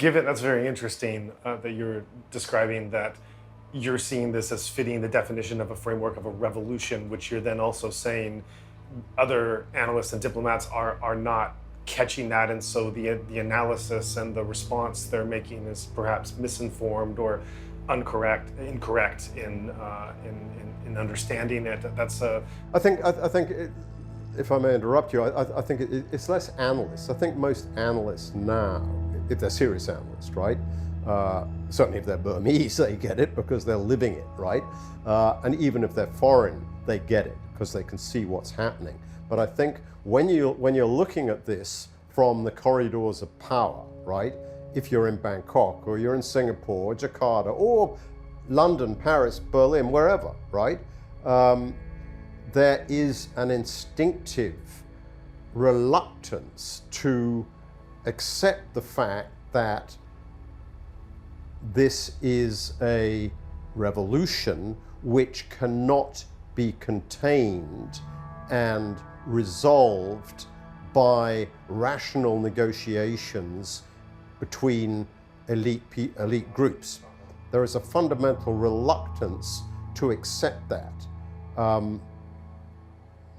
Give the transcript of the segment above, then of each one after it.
Given that's very interesting that you're describing that you're seeing this as fitting the definition of a framework of a revolution, which you're then also saying other analysts and diplomats are not catching that, and so the analysis and the response they're making is perhaps misinformed or incorrect in understanding it. That's a. I think if I may interrupt you, I think it's less analysts. I think most analysts now, if they're serious analysts, right? Certainly if they're Burmese, they get it because they're living it, right? And even if they're foreign, they get it because they can see what's happening. But I think when you're looking at this from the corridors of power, right? If you're in Bangkok or you're in Singapore, or Jakarta, or London, Paris, Berlin, wherever, right? There is an instinctive reluctance to accept the fact that this is a revolution which cannot be contained and resolved by rational negotiations between elite groups. There is a fundamental reluctance to accept that.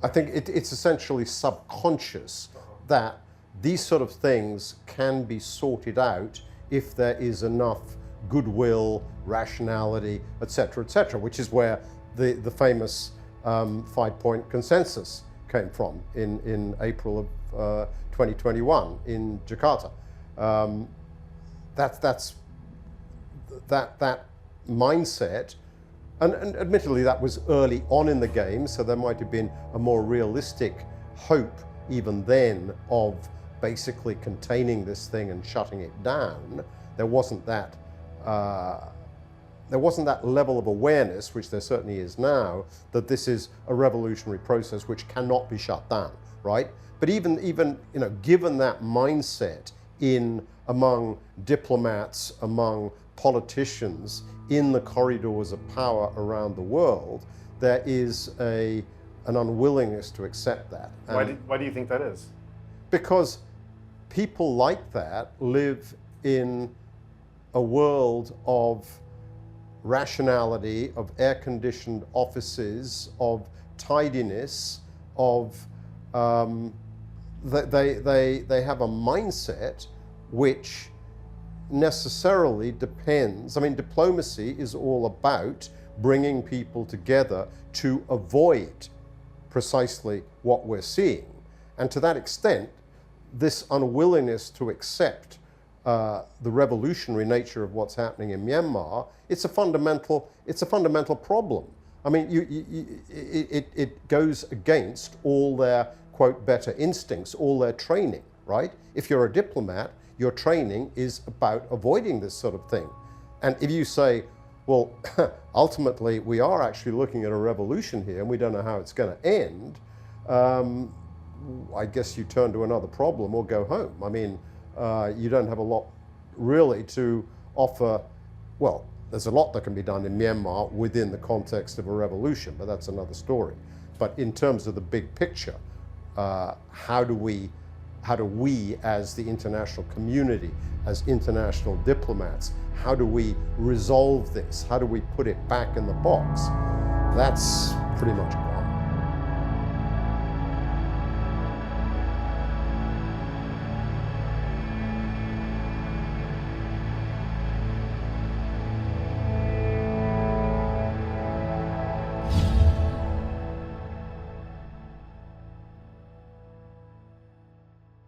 I think it's essentially subconscious that these sort of things can be sorted out if there is enough goodwill, rationality, etc., which is where the famous 5-point consensus came from in April of 2021 in Jakarta. That mindset, and admittedly that was early on in the game, so there might have been a more realistic hope even then of basically containing this thing and shutting it down. There wasn't that level of awareness, which there certainly is now, that this is a revolutionary process which cannot be shut down, right? But even given that mindset among diplomats, among politicians in the corridors of power around the world, there is an unwillingness to accept that. Why do you think that is? Because people like that live in a world of rationality, of air-conditioned offices, of tidiness, of they have a mindset which necessarily depends. I mean, diplomacy is all about bringing people together to avoid precisely what we're seeing. And to that extent, this unwillingness to accept the revolutionary nature of what's happening in Myanmar, it's a fundamental problem. I mean, it goes against all their, quote, better instincts, all their training, right? If you're a diplomat, your training is about avoiding this sort of thing. And if you say, well, ultimately, we are actually looking at a revolution here and we don't know how it's going to end, I guess you turn to another problem or go home. I mean, you don't have a lot really to offer. Well, there's a lot that can be done in Myanmar within the context of a revolution, but that's another story. But in terms of the big picture, how do we as the international community, as international diplomats, how do we resolve this? How do we put it back in the box? That's pretty much